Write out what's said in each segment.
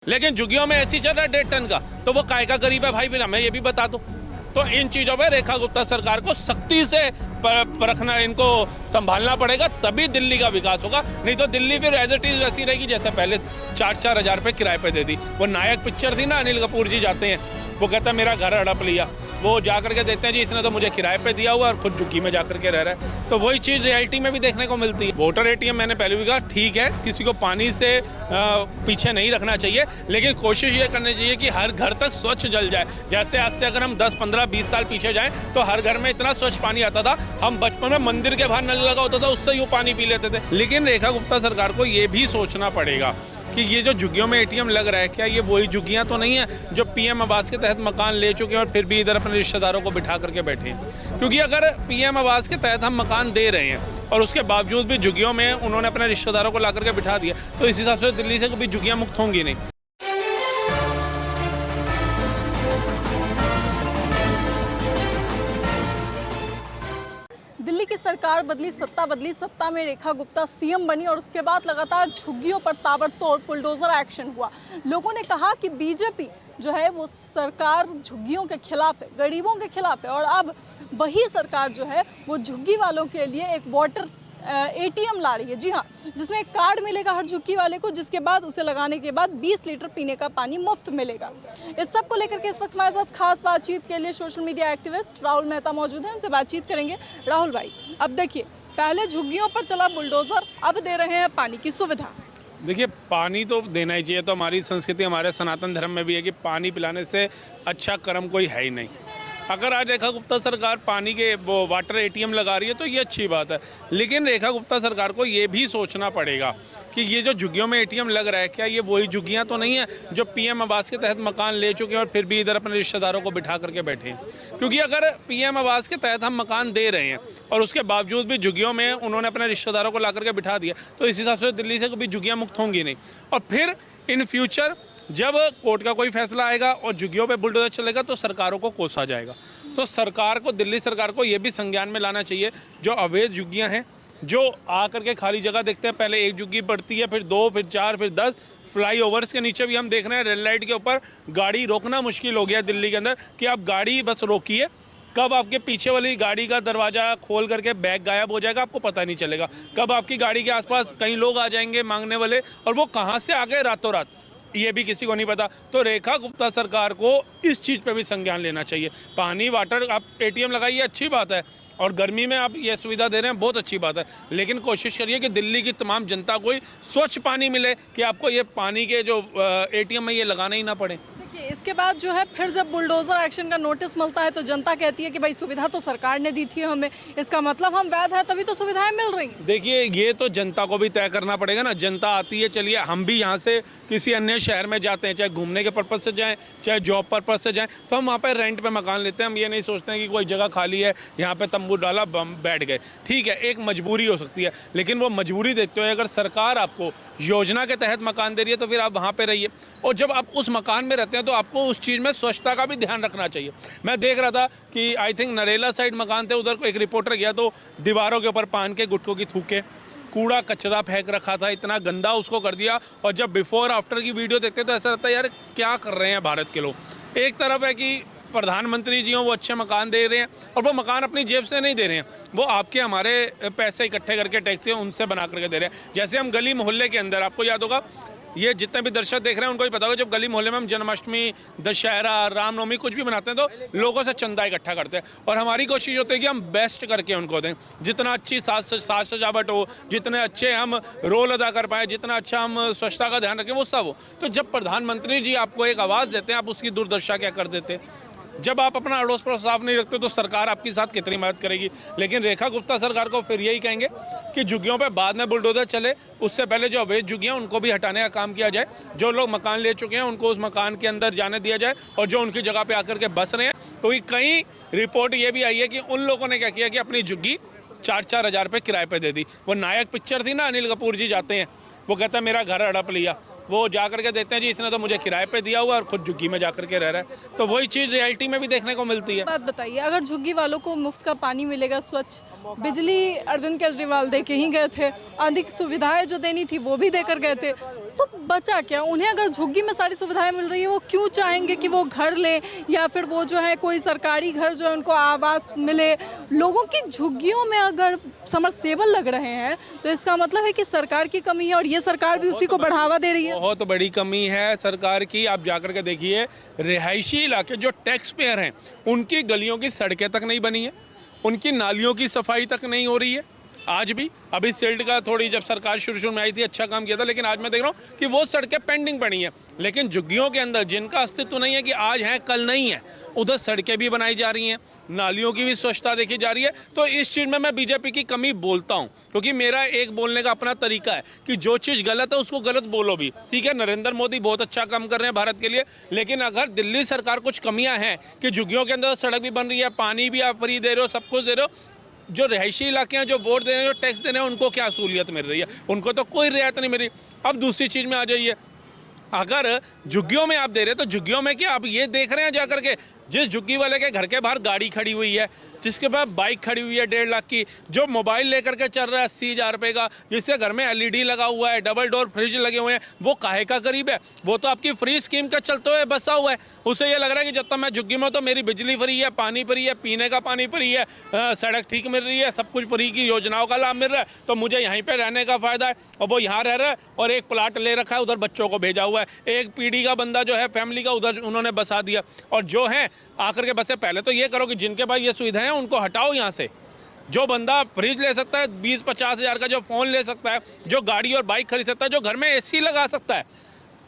लेकिन झुग्गियों में ऐसी चल रहा है 1.5 टन का, तो वो काय का गरीब है भाई, फिर हमें ये भी बता दो। तो इन चीज़ों पे रेखा गुप्ता सरकार को सख्ती से परखना, इनको संभालना पड़ेगा, तभी दिल्ली का विकास होगा। नहीं तो दिल्ली फिर एज इट इज वैसी रहेगी जैसे पहले 4-4 हज़ार रुपये किराए पे दे दी। वो नायक पिक्चर थी ना, अनिल कपूर जी जाते हैं, वो कहता है मेरा घर हड़प लिया, वो जा करके देखते हैं जी इसने तो मुझे किराए पे दिया हुआ और खुद झुग्गी में जा करके रह रहा है। तो वही चीज़ रियलिटी में भी देखने को मिलती है। वोटर एटीएम मैंने पहले भी कहा ठीक है, किसी को पानी से पीछे नहीं रखना चाहिए, लेकिन कोशिश ये करनी चाहिए कि हर घर तक स्वच्छ जल जाए। जैसे आज से अगर हम 10, 15, 20 साल पीछे जाएं तो हर घर में इतना स्वच्छ पानी आता था, हम बचपन में मंदिर के बाहर नल लगा होता था उससे यूँ पानी पी लेते थे। लेकिन रेखा गुप्ता सरकार को ये भी सोचना पड़ेगा कि ये जो झुग्गियों में एटीएम लग रहा है, क्या ये वही झुग्गियां तो नहीं है जो पीएम आवास के तहत मकान ले चुके हैं और फिर भी इधर अपने रिश्तेदारों को बिठा करके बैठे हैं। क्योंकि अगर पीएम आवास के तहत हम मकान दे रहे हैं और उसके बावजूद भी झुग्गियों में उन्होंने अपने रिश्तेदारों को ला करके बिठा दिया, तो इस हिसाब से दिल्ली से कभी झुग्गियां मुक्त होंगी नहीं। दिल्ली की सरकार बदली, सत्ता बदली, सत्ता में रेखा गुप्ता सीएम बनी और उसके बाद लगातार झुग्गियों पर ताबड़तोड़ बुलडोजर एक्शन हुआ। लोगों ने कहा कि बीजेपी जो है वो सरकार झुग्गियों के खिलाफ है, गरीबों के खिलाफ है, और अब वही सरकार जो है वो झुग्गी वालों के लिए एक वाटर एटीएम ला रही है। जी हाँ, जिसमें एक कार्ड मिलेगा हर झुग्गी वाले को, जिसके बाद उसे लगाने के बाद 20 लीटर पीने का पानी मुफ्त मिलेगा। इस सब को लेकर के इस वक्त हमारे साथ खास बातचीत के लिए social media activist Rahul Mehta मौजूद हैं, उनसे बातचीत करेंगे। राहुल भाई, अब देखिए, पहले झुग्गियों पर चला बुलडोजर, अब दे रहे हैं पानी की सुविधा। देखिए, पानी तो देना ही चाहिए, तो हमारी संस्कृति, हमारे सनातन धर्म में भी है कि पानी पिलाने से अच्छा कर्म कोई है ही नहीं। अगर आज रेखा गुप्ता सरकार पानी के वो वाटर एटीएम लगा रही है तो ये अच्छी बात है, लेकिन रेखा गुप्ता सरकार को ये भी सोचना पड़ेगा कि ये जो झुग्गियों में एटीएम लग रहा है, क्या ये वही झुग्गियां तो नहीं है जो पीएम आवास के तहत मकान ले चुके हैं और फिर भी इधर अपने रिश्तेदारों को बिठा करके बैठे हैं। क्योंकि अगर पीएम आवास के तहत हम मकान दे रहे हैं और उसके बावजूद भी झुग्गियों में उन्होंने अपने रिश्तेदारों को ला करके बिठा दिया, तो इस हिसाब से दिल्ली से कभी झुग्गियाँ मुक्त होंगी नहीं। और फिर इन फ्यूचर जब कोर्ट का कोई फैसला आएगा और झुग्गियों पे बुलडोजर चलेगा तो सरकारों को कोसा जाएगा। तो सरकार को, दिल्ली सरकार को ये भी संज्ञान में लाना चाहिए, जो अवैध झुग्गियाँ हैं, जो आकर के खाली जगह देखते हैं, पहले एक झुग्गी बढ़ती है, फिर 2, फिर 4, फिर 10, फ्लाईओवर्स के नीचे भी हम देख रहे हैं, रेड लाइट के ऊपर गाड़ी रोकना मुश्किल हो गया दिल्ली के अंदर कि आप गाड़ी बस रोकिए, कब आपके पीछे वाली गाड़ी का दरवाज़ा खोल करके बैग गायब हो जाएगा आपको पता नहीं चलेगा, कब आपकी गाड़ी के आसपास कई लोग आ जाएंगे मांगने वाले और वो कहाँ से आ गए रातों रात, ये भी किसी को नहीं पता। तो रेखा गुप्ता सरकार को इस चीज़ पे भी संज्ञान लेना चाहिए। पानी, वाटर, आप एटीएम लगाइए, अच्छी बात है, और गर्मी में आप ये सुविधा दे रहे हैं, बहुत अच्छी बात है, लेकिन कोशिश करिए कि दिल्ली की तमाम जनता को स्वच्छ पानी मिले, कि आपको ये पानी के जो एटीएम है ये लगाने ही ना पड़े। इसके बाद जो है फिर जब बुलडोजर एक्शन का नोटिस मिलता है तो जनता कहती है कि भाई सुविधा तो सरकार ने दी थी हमें, इसका मतलब हम वैध है तभी तो सुविधाएं मिल रही हैं। देखिए, ये तो जनता को भी तय करना पड़ेगा ना। जनता आती है, चलिए हम भी यहाँ से किसी अन्य शहर में जाते हैं, चाहे घूमने के पर्पज़ से जाएं, चाहे जॉब पर्पज़ से जाएं, तो हम वहाँ पर रेंट पे मकान लेते हैं। हम ये नहीं सोचते हैं कि कोई जगह खाली है, यहाँ पे तंबू डाला, बैठ गए। ठीक है, एक मजबूरी हो सकती है, लेकिन वो मजबूरी देखते हुए अगर सरकार आपको योजना के तहत मकान दे रही है तो फिर आप वहाँ पे रहिए, और जब आप उस मकान में रहते हैं तो आपको उस चीज़ में स्वच्छता का भी ध्यान रखना चाहिए। मैं देख रहा था कि आई थिंक नरेला साइड मकान थे, उधर को एक रिपोर्टर गया तो दीवारों के ऊपर पान के गुटकों की थूके, कूड़ा कचरा फेंक रखा था, इतना गंदा उसको कर दिया। और जब बिफोर आफ्टर की वीडियो देखते तो ऐसा लगता है यार क्या कर रहे हैं भारत के लोग। एक तरफ है कि प्रधानमंत्री जी हों, वो अच्छे मकान दे रहे हैं, और वो मकान अपनी जेब से नहीं दे रहे हैं, वो आपके हमारे पैसे इकट्ठे करके टैक्स से उनसे बना करके दे रहे हैं। जैसे हम गली मोहल्ले के अंदर, आपको याद होगा, ये जितने भी दर्शक देख रहे हैं उनको भी पता होगा, जब गली मोहल्ले में हम जन्माष्टमी, दशहरा, रामनवमी कुछ भी मनाते हैं तो लोगों से चंदा इकट्ठा करते हैं, और हमारी कोशिश होती है कि हम बेस्ट करके उनको दें, जितना अच्छी साज सजावट हो, जितने अच्छे हम रोल अदा कर पाएँ, जितना अच्छा हम स्वच्छता का ध्यान रखें, वो सब हो। तो जब प्रधानमंत्री जी आपको एक आवाज़ देते हैं, आप उसकी दुर्दशा क्या कर देते हैं। जब आप अपना अड़ोस पड़ोस साफ नहीं रखते तो सरकार आपके साथ कितनी मदद करेगी। लेकिन रेखा गुप्ता सरकार को फिर यही कहेंगे कि झुग्गियों पे बाद में बुलडोजर चले, उससे पहले जो अवैध झुग्गियाँ उनको भी हटाने का काम किया जाए। जो लोग मकान ले चुके हैं उनको उस मकान के अंदर जाने दिया जाए, और जो उनकी जगह पे आकर के बस रहे हैं, क्योंकि कई रिपोर्ट ये भी आई है कि उन लोगों ने क्या किया कि अपनी झुग्गी 4-4 हज़ार रुपये किराए पे दे दी। वो नायक पिक्चर थी ना, अनिल कपूर जी जाते हैं, वो कहता है मेरा घर हड़प लिया, वो जा करके देखते हैं जी इसने तो मुझे किराए पे दिया हुआ और खुद झुग्गी में जा करके रह रहा है। तो वही चीज़ रियलिटी में भी देखने को मिलती है। बात बताइए, अगर झुग्गी वालों को मुफ्त का पानी मिलेगा, स्वच्छ बिजली अरविंद केजरीवाल दे के ही गए थे, अधिक सुविधाएं जो देनी थी वो भी देकर गए थे, तो बचा क्या उन्हें? अगर झुग्गी में सारी सुविधाएं मिल रही है, वो क्यों चाहेंगे कि वो घर लें या फिर वो जो है कोई सरकारी घर जो है उनको आवास मिले? लोगों की झुग्गियों में अगर समरसेबल लग रहे हैं तो इसका मतलब है कि सरकार की कमी है और ये सरकार भी उसी को बढ़ावा दे रही है। बहुत बड़ी कमी है सरकार की। आप जाकर के देखिए, रिहायशी इलाके जो टैक्स पेयर हैं उनकी गलियों की सड़कें तक नहीं बनी है, उनकी नालियों की सफाई तक नहीं हो रही है आज भी। अभी सिल्ट का थोड़ी जब सरकार शुरू में आई थी अच्छा काम किया था, लेकिन आज मैं देख रहा हूँ कि वो सड़कें पेंडिंग पड़ी हैं। लेकिन झुग्गियों के अंदर जिनका अस्तित्व नहीं है कि आज है कल नहीं है, उधर सड़कें भी बनाई जा रही हैं, नालियों की भी स्वच्छता देखी जा रही है। तो इस चीज़ में मैं बीजेपी की कमी बोलता हूँ, क्योंकि मेरा एक बोलने का अपना तरीका है कि जो चीज़ गलत है उसको गलत बोलो भी। ठीक है, नरेंद्र मोदी बहुत अच्छा काम कर रहे हैं भारत के लिए, लेकिन अगर दिल्ली सरकार कुछ कमियां हैं कि झुग्गियों के अंदर सड़क भी बन रही है, पानी भी आप फ्री दे रहे हो, सब कुछ दे रहे हो, जो रिहायशी इलाके हैं जो वोट दे रहे हैं, जो टैक्स दे रहे हैं, उनको क्या सहूलियत मिल रही है? उनको तो कोई रियायत नहीं मिल रही। अब दूसरी चीज़ में आ जाइए, अगर झुग्गियों में आप दे रहे हैं तो झुग्गियों में क्या आप ये देख रहे हैं जाकर के जिस झुग्गी वाले के घर के बाहर गाड़ी खड़ी हुई है, जिसके पास बाइक खड़ी हुई है 1.5 लाख की, जो मोबाइल लेकर के चल रहा है 80,000 रुपये का, जिसके घर में LED लगा हुआ है, डबल डोर फ्रिज लगे हुए हैं, वो काहे का गरीब है? वो तो आपकी फ्री स्कीम का चलते हुए बसा हुआ है। उसे ये लग रहा है कि जब तक मैं झुग्गी में तो मेरी बिजली फ्री है, पानी फ्री है, पीने का पानी फ्री है, सड़क ठीक मिल रही है, सब कुछ फ्री की योजनाओं का लाभ मिल रहा है, तो मुझे यहीं पर रहने का फ़ायदा है। और वो यहाँ रह रहा है और एक प्लाट ले रखा है, उधर बच्चों को भेजा हुआ है, एक पीढ़ी का बंदा जो है फैमिली का उधर उन्होंने बसा दिया। और जो है आकर के बसे, पहले तो ये करो कि जिनके पास ये सुविधाएं हैं उनको हटाओ यहाँ से। जो बंदा फ्रिज ले सकता है, 20-50 हज़ार का जो फ़ोन ले सकता है, जो गाड़ी और बाइक खरीद सकता है, जो घर में AC लगा सकता है,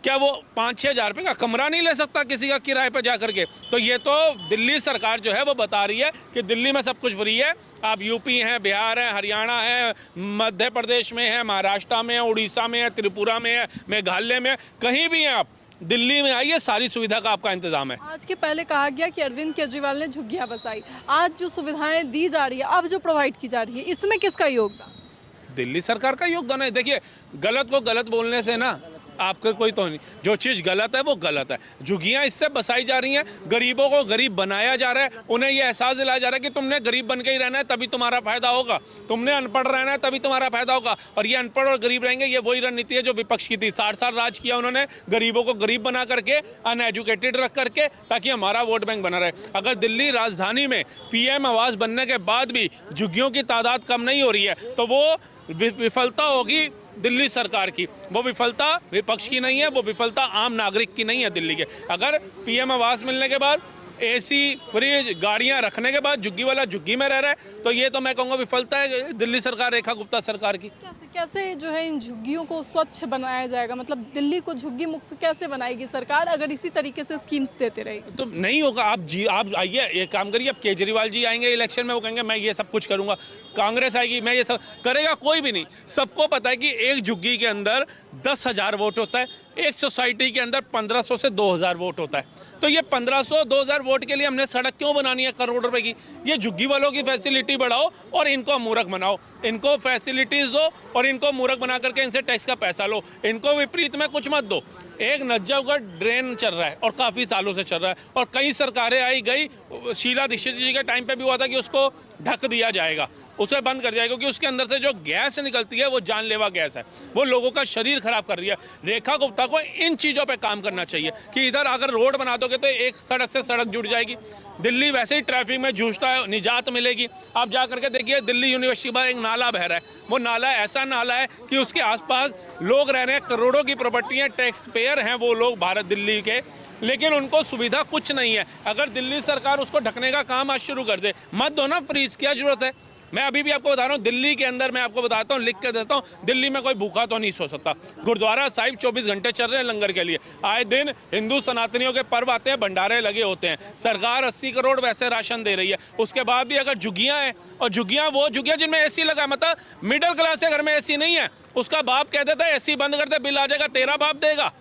क्या वो 5-6 हज़ार रुपये का कमरा नहीं ले सकता किसी का किराए पर जा करके? तो ये तो दिल्ली सरकार जो है वो बता रही है कि दिल्ली में सब कुछ फ्री है। आप यूपी हैं, बिहार है, हरियाणा है, मध्य प्रदेश में है, महाराष्ट्र में है, उड़ीसा में है, त्रिपुरा में है, मेघालय में है, कहीं भी हैं आप, दिल्ली में आइए, सारी सुविधा का आपका इंतजाम है। आज के पहले कहा गया कि अरविंद केजरीवाल ने झुग्गियां बसाई, आज जो सुविधाएं दी जा रही है, अब जो प्रोवाइड की जा रही है, इसमें किसका योगदान? दिल्ली सरकार का योगदान है। देखिए, गलत को गलत बोलने से ना आपका कोई तो नहीं, जो चीज़ गलत है वो गलत है। झुग्गियाँ इससे बसाई जा रही हैं, गरीबों को गरीब बनाया जा रहा है, उन्हें ये एहसास दिलाया जा रहा है कि तुमने गरीब बन के ही रहना है तभी तुम्हारा फायदा होगा, तुमने अनपढ़ रहना है तभी तुम्हारा फायदा होगा। और ये अनपढ़ और गरीब रहेंगे, ये वही रणनीति है जो विपक्ष की थी। 60 साल राज किया उन्होंने, गरीबों को गरीब बना करके, अनएजुकेटेड रख करके, ताकि हमारा वोट बैंक बना रहे। अगर दिल्ली राजधानी में PM आवास बनने के बाद भी झुग्गियों की तादाद कम नहीं हो रही है तो वो विफलता होगी दिल्ली सरकार की। वो विफलता विपक्ष की नहीं है, वो विफलता आम नागरिक की नहीं है दिल्ली के। अगर PM आवास मिलने के बाद, AC फ्रिज गाड़ियां रखने के बाद झुग्गी वाला झुग्गी में रह रहा है, तो ये तो मैं कहूँगा विफलता है दिल्ली सरकार, रेखा गुप्ता सरकार की। कैसे जो है इन झुग्गियों को स्वच्छ बनाया जाएगा? मतलब दिल्ली को झुग्गी मुक्त कैसे बनाएगी सरकार अगर इसी तरीके से स्कीम्स देते रहेगी? तो नहीं होगा। आप आइए, एक काम करिए, अब केजरीवाल जी आएंगे इलेक्शन में, वो कहेंगे मैं ये सब कुछ करूंगा, कांग्रेस आएगी मैं ये सब करेगा, कोई भी नहीं। सबको पता है कि एक झुग्गी के अंदर 10,000 वोट होता है, एक सोसाइटी के अंदर 1500 से 2000 वोट होता है। तो ये 1500-2000 वोट के लिए हमने सड़क क्यों बनानी है करोड़ रुपए की? ये झुग्गी वालों की फैसिलिटी बढ़ाओ और इनको मूर्ख बनाओ, इनको फैसिलिटीज दो और इनको मूर्ख बना करके इनसे टैक्स का पैसा लो, इनको विपरीत में कुछ मत दो। एक नजफगढ़ ड्रेन चल रहा है और काफ़ी सालों से चल रहा है और कई सरकारें आई गई, शीला दीक्षित जी के टाइम पे भी हुआ था कि उसको ढक दिया जाएगा, उसे बंद कर दिया जाएगा, क्योंकि उसके अंदर से जो गैस निकलती है वो जानलेवा गैस है, वो लोगों का शरीर खराब कर रही है। रेखा गुप्ता को इन चीज़ों पे काम करना चाहिए कि इधर अगर रोड बना दोगे तो एक सड़क से सड़क जुड़ जाएगी। दिल्ली वैसे ही ट्रैफिक में जूझता है, निजात मिलेगी। आप जा करके देखिए, दिल्ली यूनिवर्सिटी पर एक नाला बह रहा है, वो नाला ऐसा नाला है कि उसके आसपास लोग रह रहे हैं, करोड़ों की प्रॉपर्टी है, टैक्स पेयर हैं वो लोग भारत दिल्ली के, लेकिन उनको सुविधा कुछ नहीं है। अगर दिल्ली सरकार उसको ढकने का काम आज शुरू कर दे, मत दो ना फ्रीज, क्या जरूरत है? मैं अभी भी आपको बता रहा हूँ, दिल्ली के अंदर मैं आपको बताता हूँ, लिख के देता हूँ, दिल्ली में कोई भूखा तो नहीं सो सकता। गुरुद्वारा साहिब 24 घंटे चल रहे हैं लंगर के लिए, आए दिन हिंदू सनातनियों के पर्व आते हैं, भंडारे लगे होते हैं, सरकार 80 करोड़ वैसे राशन दे रही है। उसके बाद भी अगर झुग्गियाँ हैं, और झुग्गियाँ वो झुग्गियाँ जिनमें AC लगा, मतलब मिडिल क्लास के घर में AC नहीं है, उसका बाप कह देता है AC बंद कर दे, बिल आ जाएगा, तेरा बाप देगा।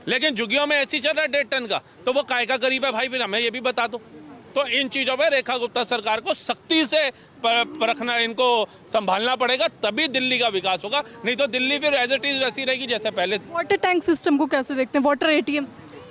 लेकिन झुग्गियों में AC चल रहा है 1.5 टन का, तो वो काय का गरीब है भाई? फिर मैं ये भी बता दूँ। तो इन चीज़ों पे रेखा गुप्ता सरकार को सख्ती से परखना, इनको संभालना पड़ेगा, तभी दिल्ली का विकास होगा, नहीं तो दिल्ली फिर एज इट इज वैसी रहेगी जैसे पहले थी। वाटर टैंक सिस्टम को कैसे देखते हैं? Water ATM?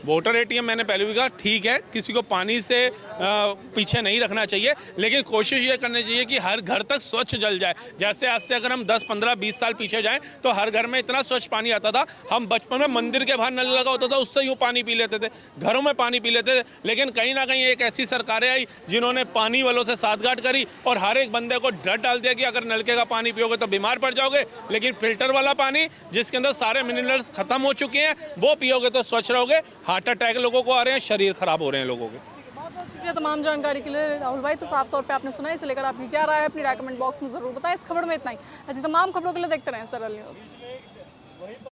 वोटर एटीएम मैंने पहले भी कहा ठीक है, किसी को पानी से पीछे नहीं रखना चाहिए, लेकिन कोशिश ये करनी चाहिए कि हर घर तक स्वच्छ जल जाए। जैसे आज से अगर हम 10, 15, 20 साल पीछे जाएं तो हर घर में इतना स्वच्छ पानी आता था, हम बचपन में मंदिर के बाहर नल लगा होता था उससे यूँ पानी पी लेते थे, घरों में पानी पी लेते थे। लेकिन कहीं ना कहीं एक ऐसी सरकारें आई जिन्होंने पानी वालों से साठगांठ करी और हर एक बंदे को डर डाल दिया कि अगर नलके का पानी पियोगे तो बीमार पड़ जाओगे, लेकिन फिल्टर वाला पानी जिसके अंदर सारे मिनरल्स खत्म हो चुके हैं वो पियोगे तो स्वच्छ रहोगे। हार्ट अटैक लोगों को आ रहे हैं, शरीर खराब हो रहे हैं लोगों के। बहुत बहुत शुक्रिया तमाम जानकारी के लिए राहुल भाई। तो साफ तौर पे आपने सुना, इसे लेकर आपकी क्या राय है अपनी राय कमेंट बॉक्स में जरूर बताएं। इस खबर में इतना ही, ऐसी तमाम खबरों के लिए देखते रहें सरल न्यूज़।